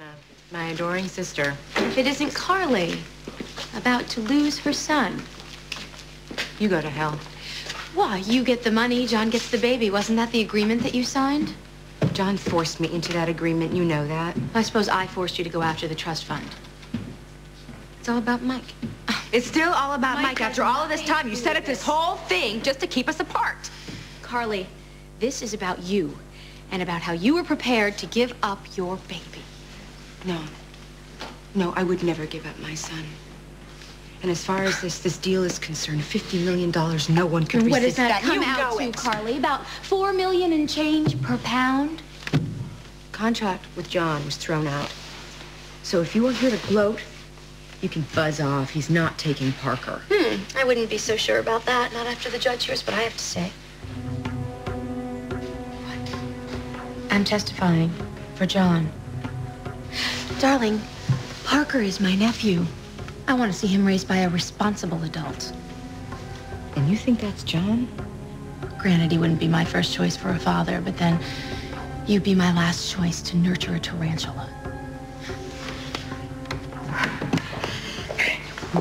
Rosanna, my adoring sister. If it isn't Carly, about to lose her son. You go to hell. Why? You get the money, John gets the baby. Wasn't that the agreement that you signed? John forced me into that agreement. You know that. I suppose I forced you to go after the trust fund. It's all about Mike. It's still all about Mike. After all of this time, you set up this whole thing just to keep us apart. Carly, this is about you and about how you were prepared to give up your baby. No, I would never give up my son. And as far as this deal is concerned, $50 million, no one could resist. What does that come You out know to, it. Carly? About $4 million and change per pound? Contract with John was thrown out. So if you are here to gloat, you can buzz off. He's not taking Parker. I wouldn't be so sure about that. Not after the judge hears what I have to say. What? I'm testifying for John. Darling, Parker is my nephew. I want to see him raised by a responsible adult. And you think that's John? Granted, he wouldn't be my first choice for a father, but then you'd be my last choice to nurture a tarantula.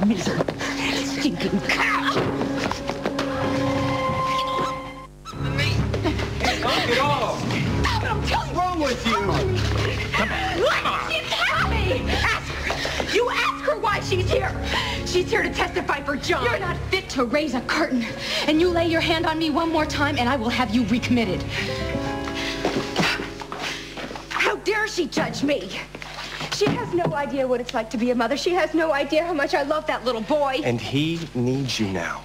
Miserable, stinking cow! Knock it off! Stop it, I'm telling you! What's wrong with you? What? She's happy! Ask her! You ask her why she's here! She's here to testify for John! You're not fit to raise a curtain. And you lay your hand on me one more time, and I will have you recommitted. How dare she judge me? She has no idea what it's like to be a mother. She has no idea how much I love that little boy. And he needs you now.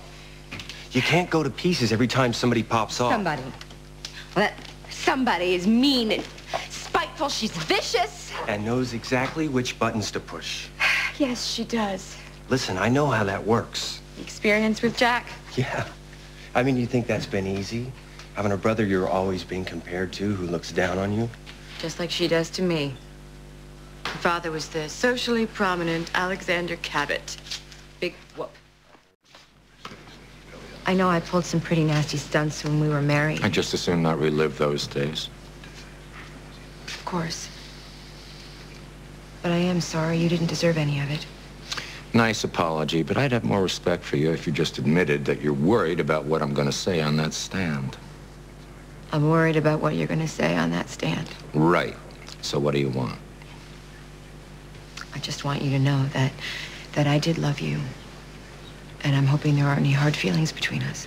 You can't go to pieces every time somebody pops off. Somebody. Well, that somebody is mean and spiteful. She's vicious. And knows exactly which buttons to push. Yes, she does. Listen, I know how that works. Experience with Jack. Yeah. I mean, you think that's been easy? Having a brother you're always being compared to who looks down on you? Just like she does to me. Her father was the socially prominent Alexander Cabot. Big whoop. I know I pulled some pretty nasty stunts when we were married. I'd just as soon not relive those days. Of course. But I am sorry. You didn't deserve any of it. Nice apology, but I'd have more respect for you if you just admitted that you're worried about what I'm going to say on that stand. I'm worried about what you're going to say on that stand. Right. So what do you want? I just want you to know that I did love you. And I'm hoping there aren't any hard feelings between us.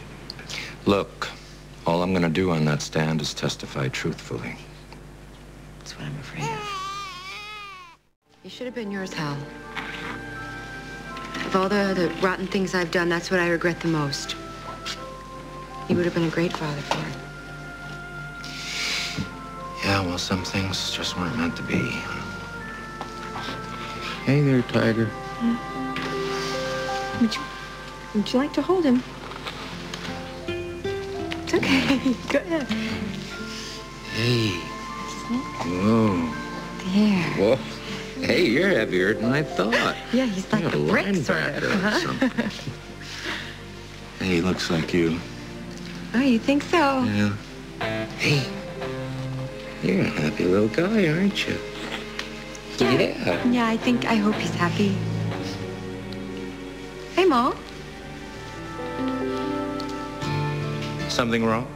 Look, all I'm going to do on that stand is testify truthfully. That's what I'm afraid of. You should have been yours, Hal. Of all the rotten things I've done, that's what I regret the most. You would have been a great father for her. Yeah, well, some things just weren't meant to be. Hey there, Tiger. Would you like to hold him? It's okay. Go ahead. Hey. Whoa. There. Whoa. Hey, you're heavier than I thought. Yeah, he's like You're a brick, sort linebacker of. or something. Hey, looks like you. Oh, you think so? Yeah. Hey, you're a happy little guy, aren't you? Yeah. Yeah, I hope he's happy. Hey, Ma. Something wrong?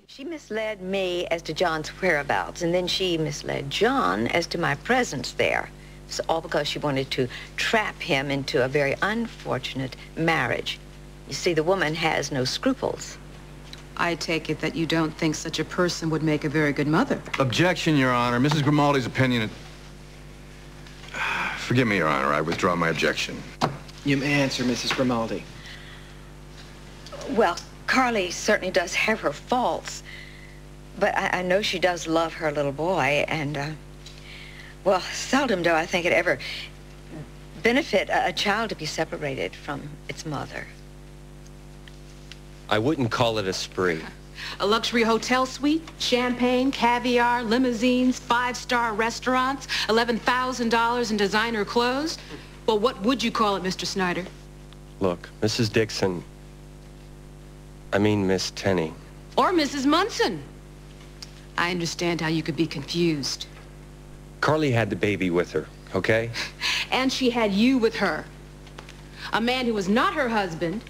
She misled me as to John's whereabouts, and then she misled John as to my presence there. It's all because she wanted to trap him into a very unfortunate marriage. You see, the woman has no scruples. I take it that you don't think such a person would make a very good mother. Objection, Your Honor. Mrs. Grimaldi's opinion... Forgive me, Your Honor. I withdraw my objection. You may answer, Mrs. Grimaldi. Well, Carly certainly does have her faults, but I know she does love her little boy, and, well, seldom do I think it ever benefit a child to be separated from its mother. I wouldn't call it a spree. A luxury hotel suite, champagne, caviar, limousines, five-star restaurants, $11,000 in designer clothes. Well, what would you call it, Mr. Snyder? Look, Mrs. Dixon... I mean, Miss Tenney. Or Mrs. Munson. I understand how you could be confused. Carly had the baby with her, okay? And she had you with her. A man who was not her husband.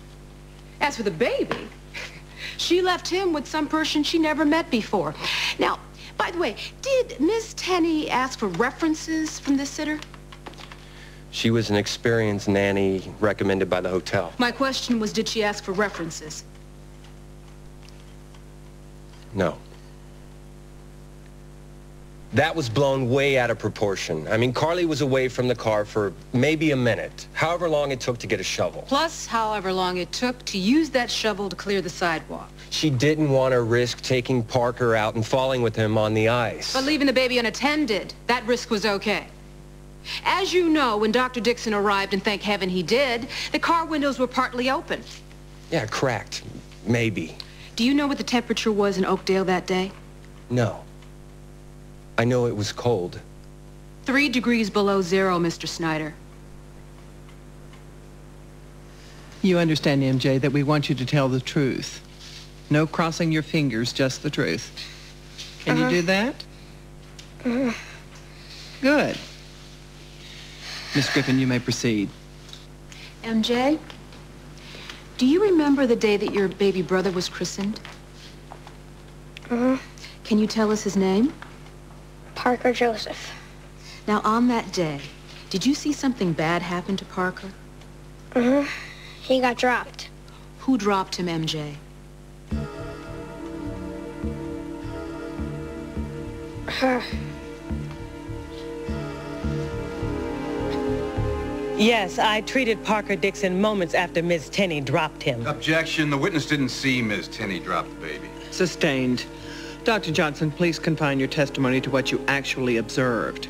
As for the baby, she left him with some person she never met before. Now, by the way, did Miss Tenney ask for references from this sitter? She was an experienced nanny recommended by the hotel. My question was, did she ask for references? No. That was blown way out of proportion. I mean, Carly was away from the car for maybe a minute, however long it took to get a shovel. Plus, however long it took to use that shovel to clear the sidewalk. She didn't want to risk taking Parker out and falling with him on the ice. But leaving the baby unattended, that risk was okay. As you know, when Dr. Dixon arrived, and thank heaven he did, the car windows were partly open. Yeah, cracked. Maybe. Do you know what the temperature was in Oakdale that day? No. I know it was cold. 3 degrees below zero, Mr. Snyder. You understand, MJ, that we want you to tell the truth. No crossing your fingers, just the truth. Can you do that? Good. Miss Griffin, you may proceed. MJ, do you remember the day that your baby brother was christened? Can you tell us his name? Parker Joseph. Now, on that day, did you see something bad happen to Parker? He got dropped. Who dropped him, MJ? Her. Yes, I treated Parker Dixon moments after Miss Tenney dropped him. Objection. The witness didn't see Ms. Tenney drop the baby. Sustained. Dr. Johnson, please confine your testimony to what you actually observed.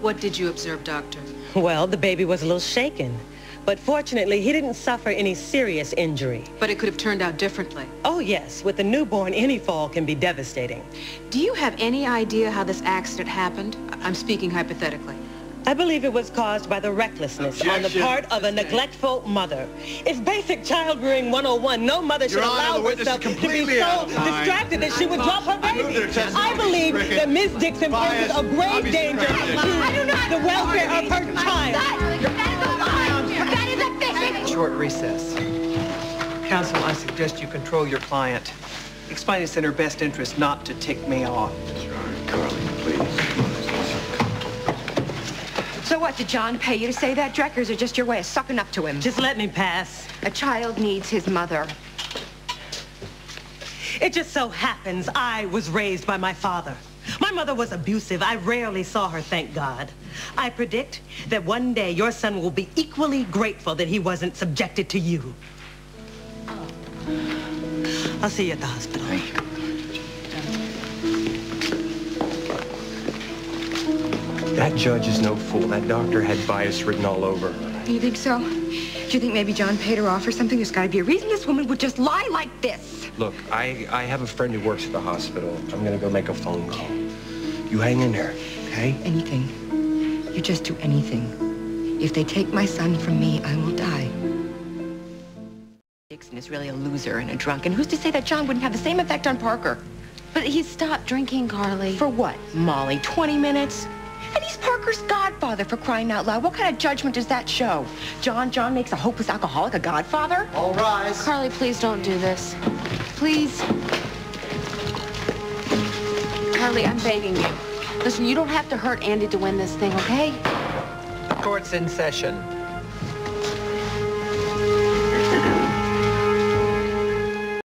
What did you observe, Doctor? Well, the baby was a little shaken. But fortunately, he didn't suffer any serious injury. But it could have turned out differently. Oh, yes. With a newborn, any fall can be devastating. Do you have any idea how this accident happened? I'm speaking hypothetically. I believe it was caused by the recklessness on the part of a neglectful mother. It's basic child-rearing 101. No mother should allow herself to be so distracted that she would drop her baby. I believe that Miss Dixon poses a grave danger to the welfare of her child. That is a fishing! Short recess. Counsel, I suggest you control your client. Explain it's in her best interest not to tick me off. Carly, please. So what, did John pay you to say that, Dreck, or is it just your way of sucking up to him? Just let me pass. A child needs his mother. It just so happens I was raised by my father. My mother was abusive. I rarely saw her, thank God. I predict that one day your son will be equally grateful that he wasn't subjected to you. I'll see you at the hospital. That judge is no fool. That doctor had bias written all over her. You think so? Do you think maybe John paid her off or something? There's got to be a reason this woman would just lie like this. Look, I have a friend who works at the hospital. I'm gonna go make a phone call. You hang in there, okay? Anything. You just do anything. If they take my son from me, I will die. Dixon is really a loser and a drunk, and who's to say that John wouldn't have the same effect on Parker? But he stopped drinking, Carly. For what, Molly? 20 minutes? And he's Parker's godfather, for crying out loud. What kind of judgment does that show? John makes a hopeless alcoholic a godfather? All rise. Carly, please don't do this. Please. Carly, I'm begging you. Listen, you don't have to hurt Andy to win this thing, okay? Court's in session.